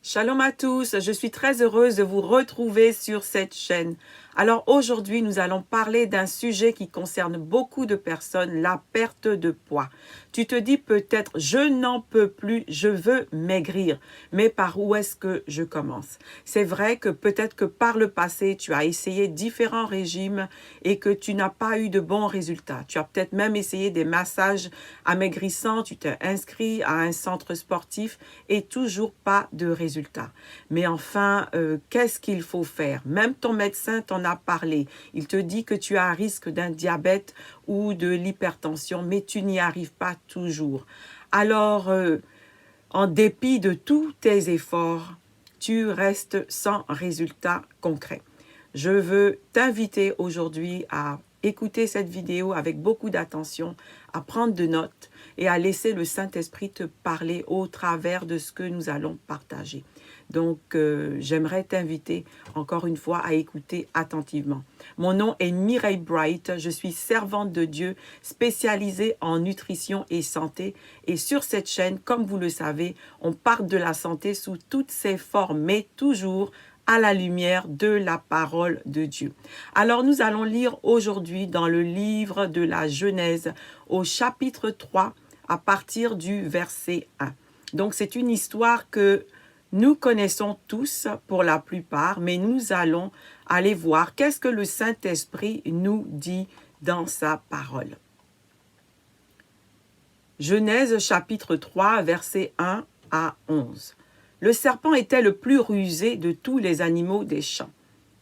Shalom à tous, je suis très heureuse de vous retrouver sur cette chaîne. Alors aujourd'hui, nous allons parler d'un sujet qui concerne beaucoup de personnes, la perte de poids. Tu te dis peut-être, je n'en peux plus, je veux maigrir, mais par où est-ce que je commence? C'est vrai que peut-être que par le passé, tu as essayé différents régimes et que tu n'as pas eu de bons résultats. Tu as peut-être même essayé des massages amaigrissants, tu t'es inscrit à un centre sportif et toujours pas de résultats. Mais enfin, qu'est-ce qu'il faut faire? Même ton médecin t'en a parlé. Il te dit que tu as un risque d'un diabète ou de l'hypertension, mais tu n'y arrives pas toujours. Alors, en dépit de tous tes efforts, tu restes sans résultat concret. Je veux t'inviter aujourd'hui à écouter cette vidéo avec beaucoup d'attention, à prendre de notes et à laisser le Saint-Esprit te parler au travers de ce que nous allons partager. Donc, j'aimerais t'inviter encore une fois à écouter attentivement. Mon nom est Mireille Bright, je suis servante de Dieu spécialisée en nutrition et santé. Et sur cette chaîne, comme vous le savez, on parle de la santé sous toutes ses formes, mais toujours à la lumière de la parole de Dieu. Alors nous allons lire aujourd'hui dans le livre de la Genèse au chapitre 3 à partir du verset 1. Donc c'est une histoire que nous connaissons tous pour la plupart, mais nous allons aller voir qu'est-ce que le Saint-Esprit nous dit dans sa parole. Genèse chapitre 3 versets 1 à 11. Le serpent était le plus rusé de tous les animaux des champs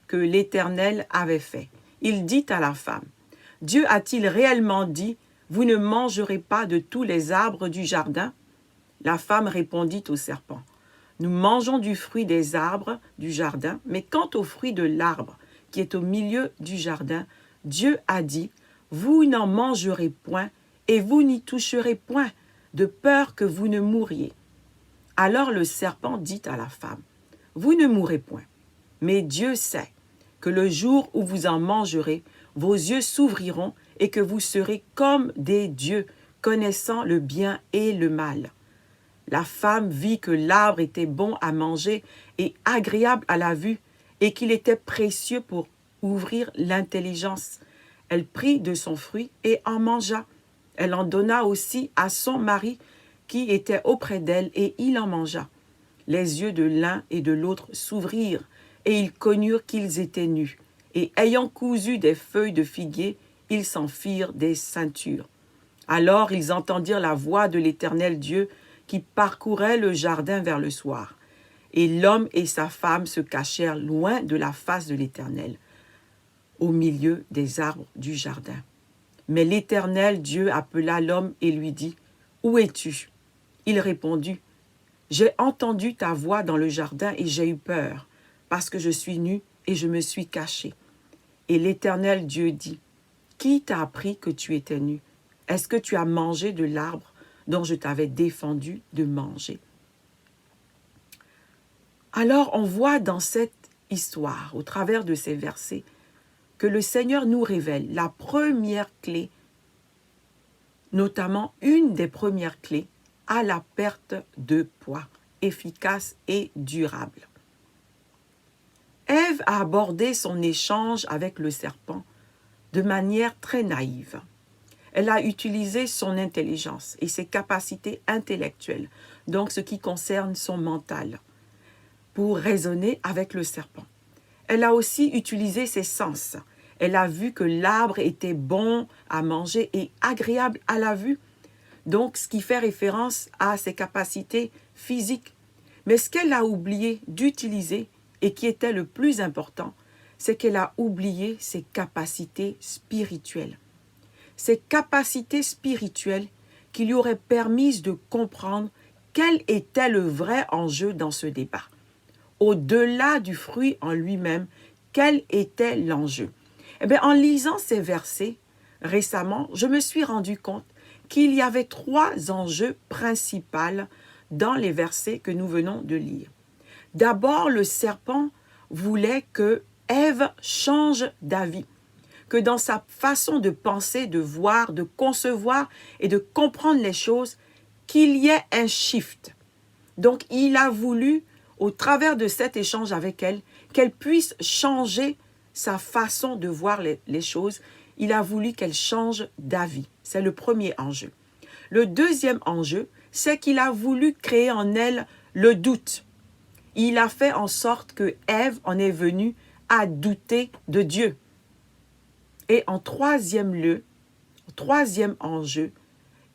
que l'Éternel avait fait. Il dit à la femme, « Dieu a-t-il réellement dit, vous ne mangerez pas de tous les arbres du jardin ?» La femme répondit au serpent, « Nous mangeons du fruit des arbres du jardin, mais quant au fruit de l'arbre qui est au milieu du jardin, Dieu a dit, vous n'en mangerez point et vous n'y toucherez point, de peur que vous ne mouriez. » Alors le serpent dit à la femme, « Vous ne mourrez point, mais Dieu sait que le jour où vous en mangerez, vos yeux s'ouvriront et que vous serez comme des dieux, connaissant le bien et le mal. » La femme vit que l'arbre était bon à manger et agréable à la vue, et qu'il était précieux pour ouvrir l'intelligence. Elle prit de son fruit et en mangea. Elle en donna aussi à son mari, qui était auprès d'elle, et il en mangea. Les yeux de l'un et de l'autre s'ouvrirent, et ils connurent qu'ils étaient nus. Et ayant cousu des feuilles de figuier, ils s'en firent des ceintures. Alors ils entendirent la voix de l'Éternel Dieu, qui parcourait le jardin vers le soir. Et l'homme et sa femme se cachèrent loin de la face de l'Éternel, au milieu des arbres du jardin. Mais l'Éternel Dieu appela l'homme et lui dit, « Où es-tu » Il répondit, « J'ai entendu ta voix dans le jardin et j'ai eu peur, parce que je suis nu et je me suis caché. » Et l'Éternel Dieu dit, « Qui t'a appris que tu étais nu? Est-ce que tu as mangé de l'arbre dont je t'avais défendu de manger? » Alors on voit dans cette histoire, au travers de ces versets, que le Seigneur nous révèle la première clé, notamment une des premières clés à la perte de poids, efficace et durable. Ève a abordé son échange avec le serpent de manière très naïve. Elle a utilisé son intelligence et ses capacités intellectuelles, donc ce qui concerne son mental, pour raisonner avec le serpent. Elle a aussi utilisé ses sens. Elle a vu que l'arbre était bon à manger et agréable à la vue, donc ce qui fait référence à ses capacités physiques. Mais ce qu'elle a oublié d'utiliser, et qui était le plus important, c'est qu'elle a oublié ses capacités spirituelles. Ces capacités spirituelles qui lui auraient permis de comprendre quel était le vrai enjeu dans ce débat. Au-delà du fruit en lui-même, quel était l'enjeu? Eh bien, en lisant ces versets récemment, je me suis rendu compte qu'il y avait 3 enjeux principaux dans les versets que nous venons de lire. D'abord, le serpent voulait que Ève change d'avis, que dans sa façon de penser, de voir, de concevoir et de comprendre les choses, qu'il y ait un shift. Donc, il a voulu, au travers de cet échange avec elle, qu'elle puisse changer sa façon de voir les choses. Il a voulu qu'elle change d'avis. C'est le premier enjeu. Le deuxième enjeu, c'est qu'il a voulu créer en elle le doute. Il a fait en sorte que Ève en est venue à douter de Dieu. Et en troisième lieu, troisième enjeu,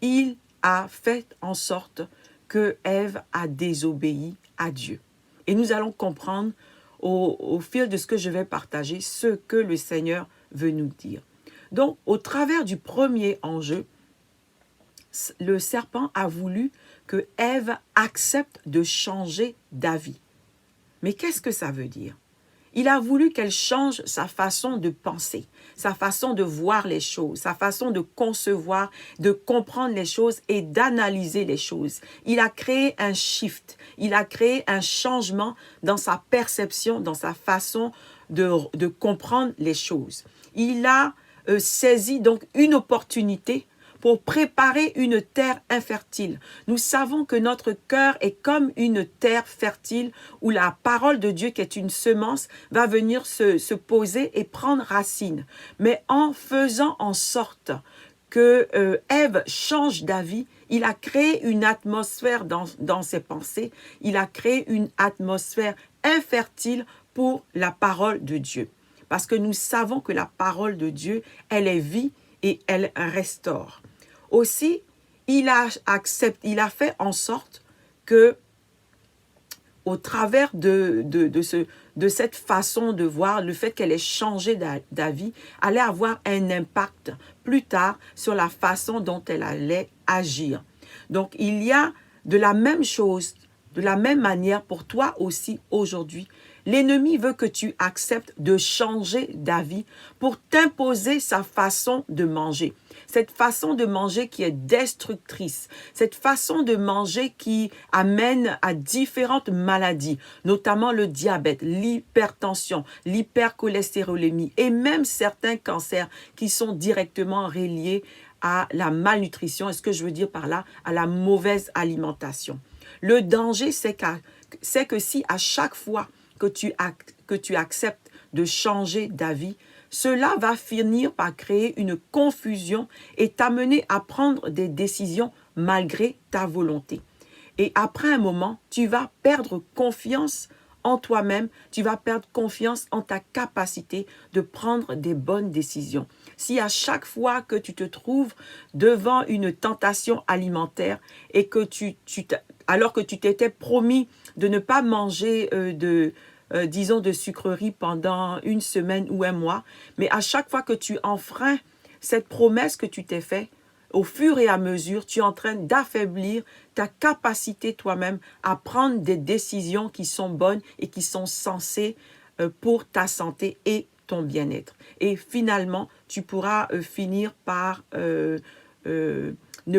il a fait en sorte que Ève a désobéi à Dieu. Et nous allons comprendre au fil de ce que je vais partager ce que le Seigneur veut nous dire. Donc, au travers du premier enjeu, le serpent a voulu que Ève accepte de changer d'avis. Mais qu'est-ce que ça veut dire? Il a voulu qu'elle change sa façon de penser, sa façon de voir les choses, sa façon de concevoir, de comprendre les choses et d'analyser les choses. Il a créé un shift, il a créé un changement dans sa perception, dans sa façon de comprendre les choses. Il a saisi donc une opportunité pour préparer une terre infertile. Nous savons que notre cœur est comme une terre fertile où la parole de Dieu, qui est une semence, va venir se poser et prendre racine. Mais en faisant en sorte que Ève change d'avis, il a créé une atmosphère dans ses pensées, il a créé une atmosphère infertile pour la parole de Dieu. Parce que nous savons que la parole de Dieu, elle est vie et elle restaure. Aussi, il a fait en sorte que, au travers de cette façon de voir, le fait qu'elle ait changé d'avis, allait avoir un impact plus tard sur la façon dont elle allait agir. Donc, il y a de la même chose, de la même manière pour toi aussi aujourd'hui. L'ennemi veut que tu acceptes de changer d'avis pour t'imposer sa façon de manger. Cette façon de manger qui est destructrice, cette façon de manger qui amène à différentes maladies, notamment le diabète, l'hypertension, l'hypercholestérolémie et même certains cancers qui sont directement reliés à la malnutrition. Et ce que je veux dire par là, à la mauvaise alimentation. Le danger, c'est que si à chaque fois que tu acceptes de changer d'avis, cela va finir par créer une confusion et t'amener à prendre des décisions malgré ta volonté. Et après un moment, tu vas perdre confiance en toi-même, tu vas perdre confiance en ta capacité de prendre des bonnes décisions. Si à chaque fois que tu te trouves devant une tentation alimentaire et que alors que tu t'étais promis de ne pas manger disons de sucreries pendant une semaine ou un mois, mais à chaque fois que tu enfreins cette promesse que tu t'es faite, au fur et à mesure, tu es en train d'affaiblir ta capacité toi-même à prendre des décisions qui sont bonnes et qui sont sensées pour ta santé et ton bien-être. Et finalement, tu pourras finir par ne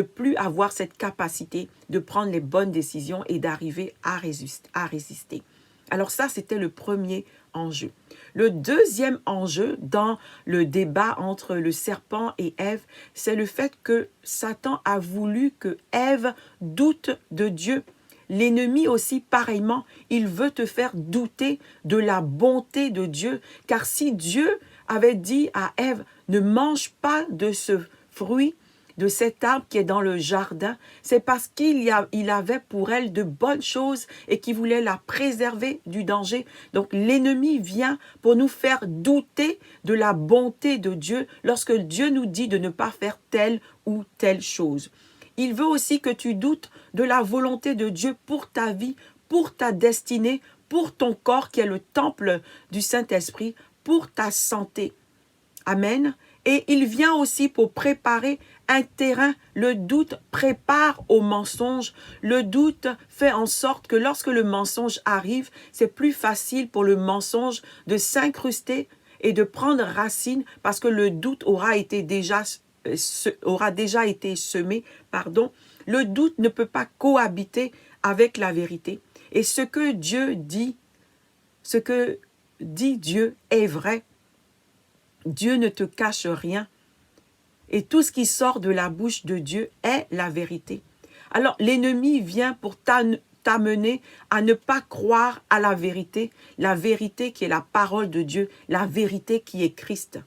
plus avoir cette capacité de prendre les bonnes décisions et d'arriver à résister. Alors ça, c'était le premier enjeu. Le deuxième enjeu dans le débat entre le serpent et Ève, c'est le fait que Satan a voulu que Ève doute de Dieu. L'ennemi aussi, pareillement, il veut te faire douter de la bonté de Dieu. Car si Dieu avait dit à Ève, ne mange pas de ce fruit, de cet arbre qui est dans le jardin, c'est parce qu'il avait pour elle de bonnes choses et qu'il voulait la préserver du danger. Donc l'ennemi vient pour nous faire douter de la bonté de Dieu lorsque Dieu nous dit de ne pas faire telle ou telle chose. Il veut aussi que tu doutes de la volonté de Dieu pour ta vie, pour ta destinée, pour ton corps qui est le temple du Saint-Esprit, pour ta santé. Amen. Et il vient aussi pour préparer un terrain. Le doute prépare au mensonge. Le doute fait en sorte que lorsque le mensonge arrive, c'est plus facile pour le mensonge de s'incruster et de prendre racine parce que le doute aura déjà été semé. Le doute ne peut pas cohabiter avec la vérité. Et ce que dit Dieu est vrai. Dieu ne te cache rien. Et tout ce qui sort de la bouche de Dieu est la vérité. Alors, l'ennemi vient pour t'amener à ne pas croire à la vérité qui est la parole de Dieu, la vérité qui est Christ.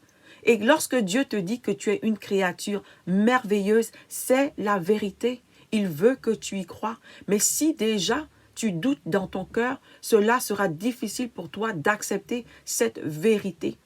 Et lorsque Dieu te dit que tu es une créature merveilleuse, c'est la vérité. Il veut que tu y crois. Mais si déjà tu doutes dans ton cœur, cela sera difficile pour toi d'accepter cette vérité.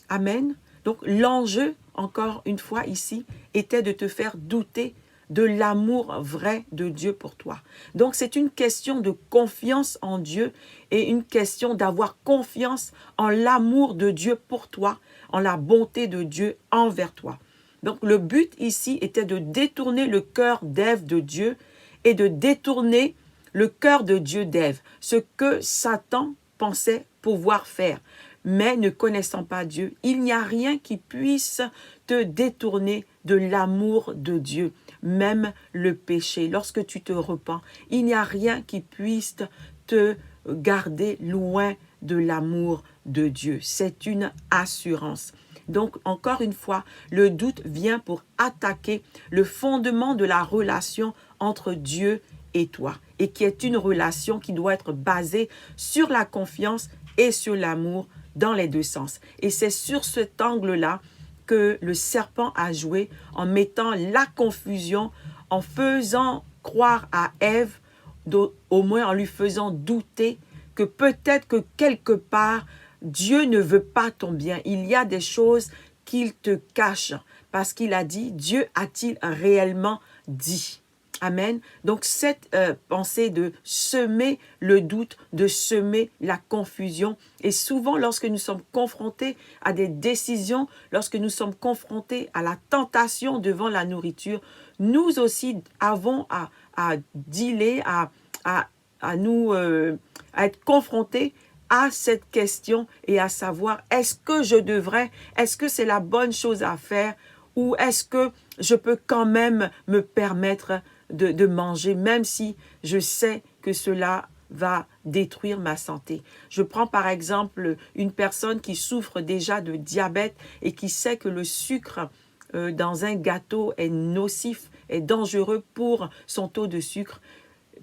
Amen. Donc l'enjeu, encore une fois ici, était de te faire douter de l'amour vrai de Dieu pour toi. Donc c'est une question de confiance en Dieu et une question d'avoir confiance en l'amour de Dieu pour toi, en la bonté de Dieu envers toi. Donc le but ici était de détourner le cœur d'Ève de Dieu et de détourner le cœur de Dieu d'Ève, ce que Satan pensait pouvoir faire. Mais ne connaissant pas Dieu, il n'y a rien qui puisse te détourner de l'amour de Dieu, même le péché. Lorsque tu te repens, il n'y a rien qui puisse te garder loin de l'amour de Dieu. C'est une assurance. Donc, encore une fois, le doute vient pour attaquer le fondement de la relation entre Dieu et toi, et qui est une relation qui doit être basée sur la confiance et sur l'amour dans les deux sens. Et c'est sur cet angle-là que le serpent a joué en mettant la confusion, en faisant croire à Ève, au moins en lui faisant douter que peut-être que quelque part, Dieu ne veut pas ton bien. Il y a des choses qu'il te cache parce qu'il a dit, Dieu a-t-il réellement dit? Amen. Donc cette pensée de semer le doute, de semer la confusion. Et souvent lorsque nous sommes confrontés à des décisions, lorsque nous sommes confrontés à la tentation devant la nourriture, nous aussi avons à dealer, à être confrontés à cette question et à savoir, est-ce que je devrais, est-ce que c'est la bonne chose à faire ou est-ce que je peux quand même me permettre de manger, même si je sais que cela va détruire ma santé. Je prends par exemple une personne qui souffre déjà de diabète et qui sait que le sucre dans un gâteau est nocif, est dangereux pour son taux de sucre,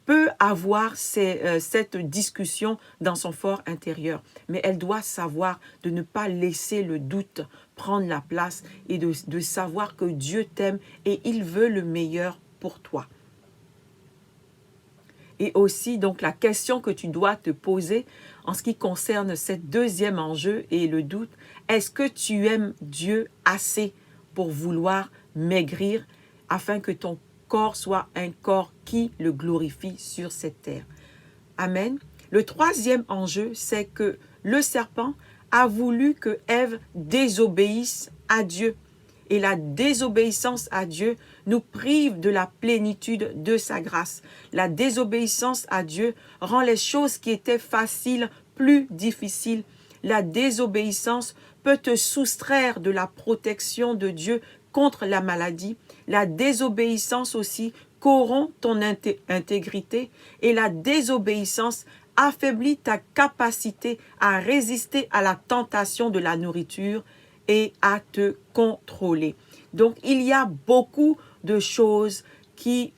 peut avoir cette discussion dans son fort intérieur. Mais elle doit savoir de ne pas laisser le doute prendre la place et de savoir que Dieu t'aime et il veut le meilleur pour toi. Et aussi, donc, la question que tu dois te poser en ce qui concerne ce deuxième enjeu et le doute, est-ce que tu aimes Dieu assez pour vouloir maigrir afin que ton corps soit un corps qui le glorifie sur cette terre? Amen. Le troisième enjeu, c'est que le serpent a voulu que Ève désobéisse à Dieu. Et la désobéissance à Dieu nous prive de la plénitude de sa grâce. La désobéissance à Dieu rend les choses qui étaient faciles plus difficiles. La désobéissance peut te soustraire de la protection de Dieu contre la maladie. La désobéissance aussi corrompt ton intégrité et la désobéissance affaiblit ta capacité à résister à la tentation de la nourriture et à te contrôler. Donc, il y a beaucoup de choses qui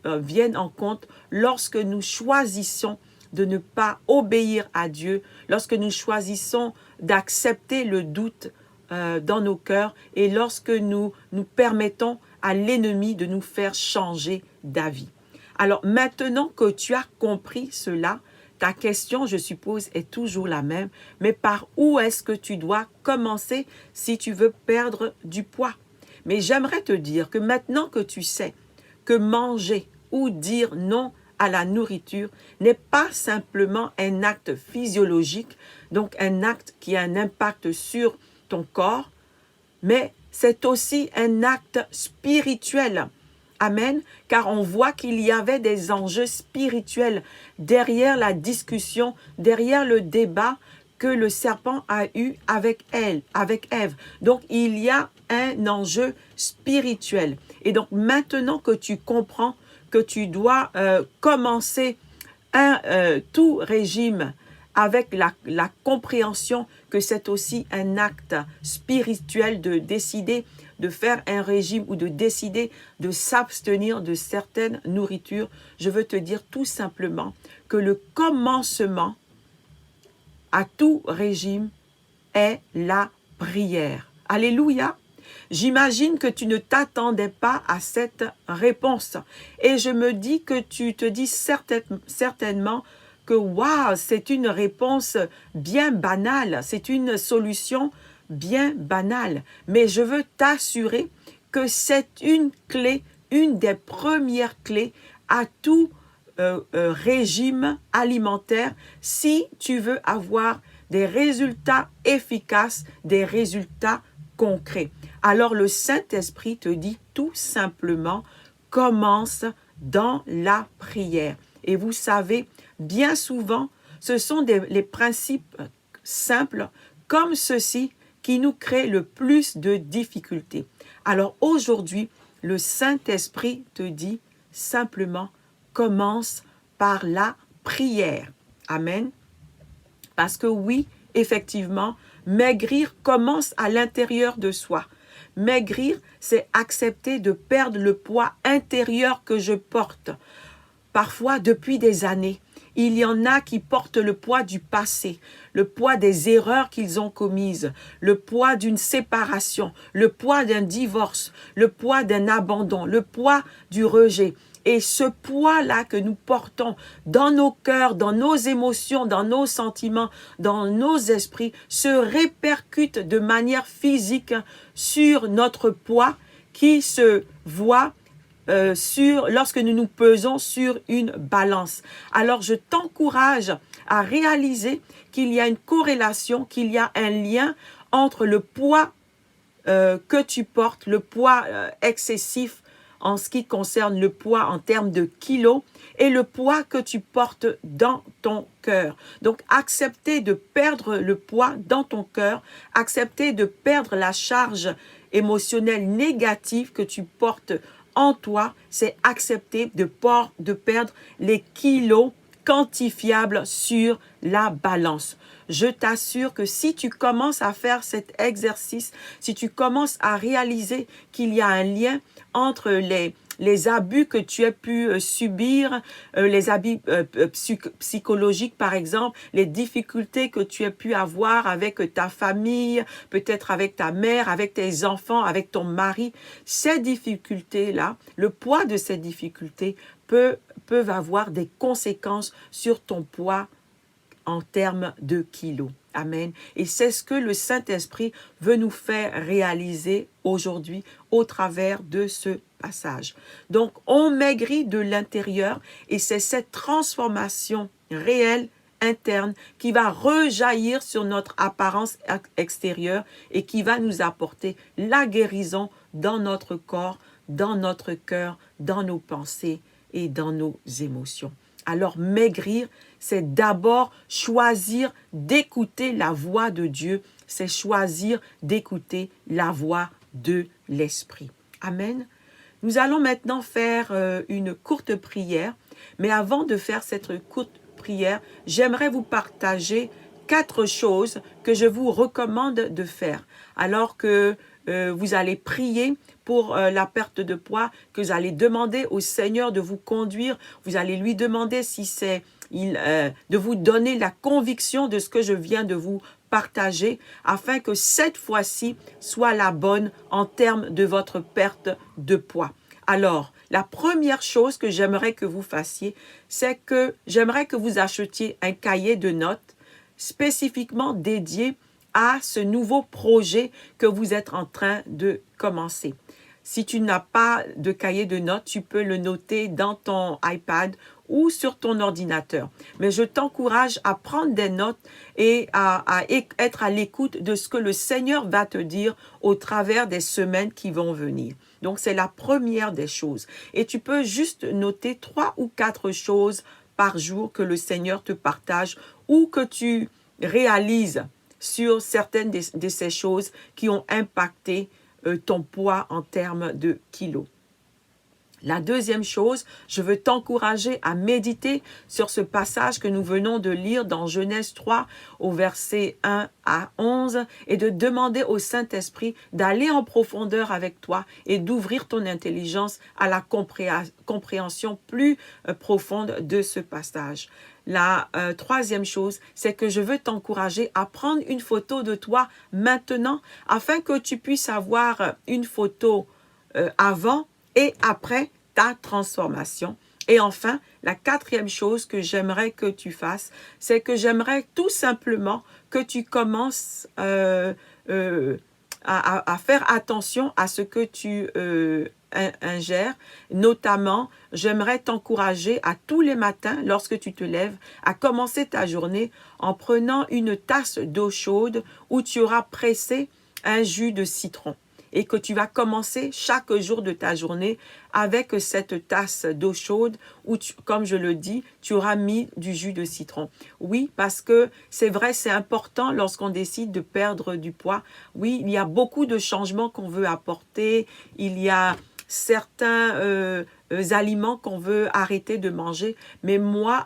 viennent en compte lorsque nous choisissons de ne pas obéir à Dieu, lorsque nous choisissons d'accepter le doute dans nos cœurs et lorsque nous permettons à l'ennemi de nous faire changer d'avis. Alors, maintenant que tu as compris cela, ta question, je suppose, est toujours la même, mais par où est-ce que tu dois commencer si tu veux perdre du poids? Mais j'aimerais te dire que maintenant que tu sais que manger ou dire non à la nourriture n'est pas simplement un acte physiologique, donc un acte qui a un impact sur ton corps, mais c'est aussi un acte spirituel. Amen, car on voit qu'il y avait des enjeux spirituels derrière la discussion, derrière le débat que le serpent a eu avec Ève. Donc, il y a un enjeu spirituel. Et donc, maintenant que tu comprends que tu dois commencer tout régime avec la compréhension que c'est aussi un acte spirituel de décider de faire un régime ou de décider de s'abstenir de certaines nourritures. Je veux te dire tout simplement que le commencement à tout régime est la prière. Alléluia! J'imagine que tu ne t'attendais pas à cette réponse. Et je me dis que tu te dis certainement que waouh, c'est une réponse bien banale, c'est une solution bien banale. Mais je veux t'assurer que c'est une clé, une des premières clés à tout régime alimentaire si tu veux avoir des résultats efficaces, des résultats concrets. Alors le Saint-Esprit te dit tout simplement, commence dans la prière. Et vous savez, bien souvent, ce sont les principes simples comme ceux-ci qui nous créent le plus de difficultés. Alors aujourd'hui, le Saint-Esprit te dit simplement, commence par la prière. Amen. Parce que oui, effectivement, maigrir commence à l'intérieur de soi. Maigrir, c'est accepter de perdre le poids intérieur que je porte. Parfois, depuis des années, il y en a qui portent le poids du passé, le poids des erreurs qu'ils ont commises, le poids d'une séparation, le poids d'un divorce, le poids d'un abandon, le poids du rejet. Et ce poids-là que nous portons dans nos cœurs, dans nos émotions, dans nos sentiments, dans nos esprits, se répercute de manière physique sur notre poids qui se voit lorsque nous nous pesons sur une balance. Alors, je t'encourage à réaliser qu'il y a une corrélation, qu'il y a un lien entre le poids que tu portes, le poids excessif en ce qui concerne le poids en termes de kilos et le poids que tu portes dans ton cœur. Donc, accepter de perdre le poids dans ton cœur, accepter de perdre la charge émotionnelle négative que tu portes en toi, c'est accepter de perdre les kilos quantifiables sur la balance. Je t'assure que si tu commences à faire cet exercice, si tu commences à réaliser qu'il y a un lien entre les abus que tu as pu subir, les abus psychologiques par exemple, les difficultés que tu as pu avoir avec ta famille, peut-être avec ta mère, avec tes enfants, avec ton mari, ces difficultés-là, le poids de ces difficultés peuvent avoir des conséquences sur ton poids en termes de kilos. Amen. Et c'est ce que le Saint-Esprit veut nous faire réaliser aujourd'hui au travers de ce passage. Donc, on maigrit de l'intérieur et c'est cette transformation réelle interne qui va rejaillir sur notre apparence extérieure et qui va nous apporter la guérison dans notre corps, dans notre cœur, dans nos pensées et dans nos émotions. Alors, maigrir, c'est d'abord choisir d'écouter la voix de Dieu, c'est choisir d'écouter la voix de l'Esprit. Amen. Nous allons maintenant faire une courte prière, mais avant de faire cette courte prière, j'aimerais vous partager 4 choses que je vous recommande de faire. Alors que vous allez prier pour la perte de poids, que vous allez demander au Seigneur de vous conduire, vous allez lui demander si c'est de vous donner la conviction de ce que je viens de vous partager, afin que cette fois-ci soit la bonne en termes de votre perte de poids. Alors, la première chose que j'aimerais que vous fassiez, c'est que j'aimerais que vous achetiez un cahier de notes spécifiquement dédié à ce nouveau projet que vous êtes en train de commencer. Si tu n'as pas de cahier de notes, tu peux le noter dans ton iPad ou sur ton ordinateur. Mais je t'encourage à prendre des notes et à être à l'écoute de ce que le Seigneur va te dire au travers des semaines qui vont venir. Donc, c'est la première des choses. Et tu peux juste noter 3 ou 4 choses par jour que le Seigneur te partage ou que tu réalises sur certaines de ces choses qui ont impacté ton poids en termes de kilos. La deuxième chose, je veux t'encourager à méditer sur ce passage que nous venons de lire dans Genèse 3 au verset 1 à 11 et de demander au Saint-Esprit d'aller en profondeur avec toi et d'ouvrir ton intelligence à la compréhension plus profonde de ce passage. La troisième chose, c'est que je veux t'encourager à prendre une photo de toi maintenant afin que tu puisses avoir une photo avant et après ta transformation. Et enfin, la quatrième chose que j'aimerais que tu fasses, c'est que j'aimerais tout simplement que tu commences à faire attention à ce que tu ingères. Notamment, j'aimerais t'encourager à tous les matins, lorsque tu te lèves, à commencer ta journée en prenant une tasse d'eau chaude où tu auras pressé un jus de citron et que tu vas commencer chaque jour de ta journée avec cette tasse d'eau chaude où, comme je le dis, tu auras mis du jus de citron. Oui, parce que c'est vrai, c'est important lorsqu'on décide de perdre du poids. Oui, il y a beaucoup de changements qu'on veut apporter. Il y a certains aliments qu'on veut arrêter de manger. Mais moi,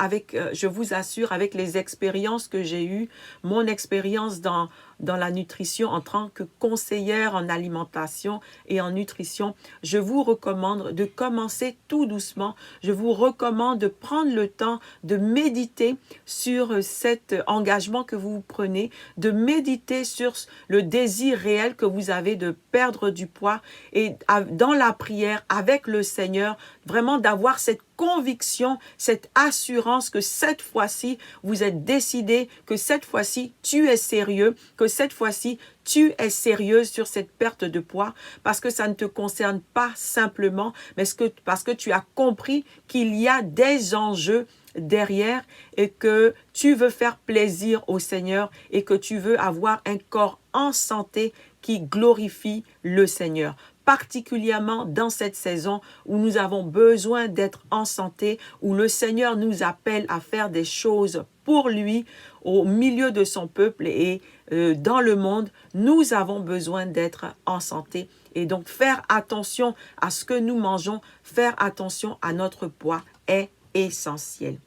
je vous assure, avec les expériences que j'ai eues, mon expérience dans la nutrition en tant que conseillère en alimentation et en nutrition, je vous recommande de commencer tout doucement. Je vous recommande de prendre le temps de méditer sur cet engagement que vous prenez, de méditer sur le désir réel que vous avez de perdre du poids et dans la prière avec le Seigneur, vraiment d'avoir cette conviction, cette assurance que cette fois-ci, vous êtes décidé, que cette fois-ci, tu es sérieux, que cette fois-ci, tu es sérieuse sur cette perte de poids parce que ça ne te concerne pas simplement, mais parce que tu as compris qu'il y a des enjeux derrière et que tu veux faire plaisir au Seigneur et que tu veux avoir un corps en santé qui glorifie le Seigneur. Particulièrement dans cette saison où nous avons besoin d'être en santé, où le Seigneur nous appelle à faire des choses pour lui, au milieu de son peuple et dans le monde, nous avons besoin d'être en santé. Et donc, faire attention à ce que nous mangeons, faire attention à notre poids est essentiel.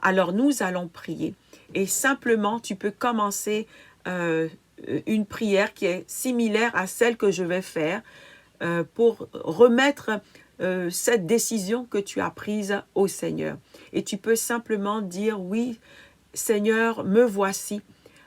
Alors, nous allons prier. Et simplement, tu peux commencer une prière qui est similaire à celle que je vais faire pour remettre cette décision que tu as prise au Seigneur. Et tu peux simplement dire, oui, Seigneur, me voici.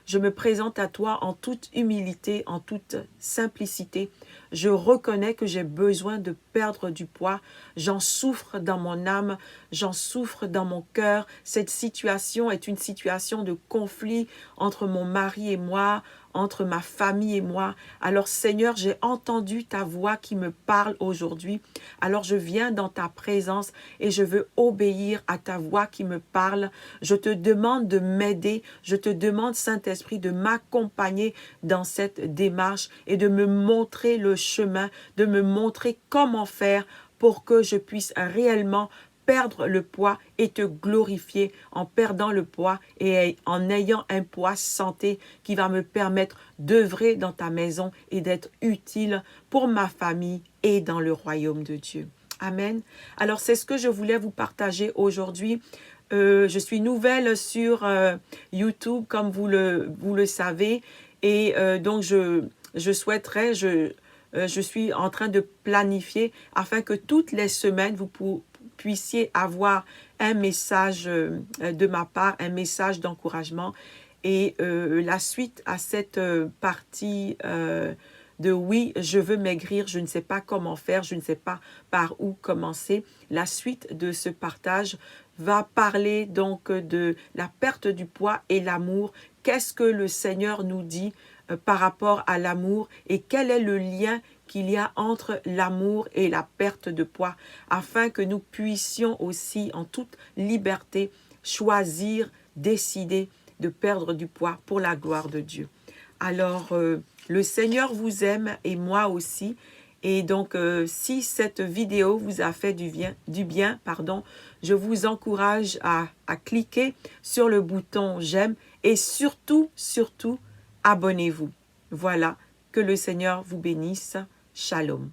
Je me présente à toi en toute humilité, en toute simplicité. Je reconnais que j'ai besoin de perdre du poids. J'en souffre dans mon âme, j'en souffre dans mon cœur. Cette situation est une situation de conflit entre mon mari et moi, entre ma famille et moi. Alors Seigneur, j'ai entendu ta voix qui me parle aujourd'hui. Alors je viens dans ta présence et je veux obéir à ta voix qui me parle. Je te demande de m'aider. Je te demande, Saint-Esprit, de m'accompagner dans cette démarche et de me montrer le chemin, de me montrer comment faire pour que je puisse réellement perdre le poids et te glorifier en perdant le poids et en ayant un poids santé qui va me permettre d'œuvrer dans ta maison et d'être utile pour ma famille et dans le royaume de Dieu. Amen. Alors, c'est ce que je voulais vous partager aujourd'hui. Je suis nouvelle sur YouTube, comme vous le savez, et donc je souhaiterais, je suis en train de planifier afin que toutes les semaines, vous puissiez avoir un message de ma part, un message d'encouragement. Et la suite à cette partie de oui, je veux maigrir, je ne sais pas comment faire, je ne sais pas par où commencer. La suite de ce partage va parler donc de la perte du poids et l'amour. Qu'est-ce que le Seigneur nous dit par rapport à l'amour et quel est le lien qu'il y a entre l'amour et la perte de poids, afin que nous puissions aussi en toute liberté choisir, décider de perdre du poids pour la gloire de Dieu. Alors, le Seigneur vous aime et moi aussi. Et donc, si cette vidéo vous a fait du bien, je vous encourage à cliquer sur le bouton j'aime et surtout, abonnez-vous. Voilà, que le Seigneur vous bénisse. Shalom.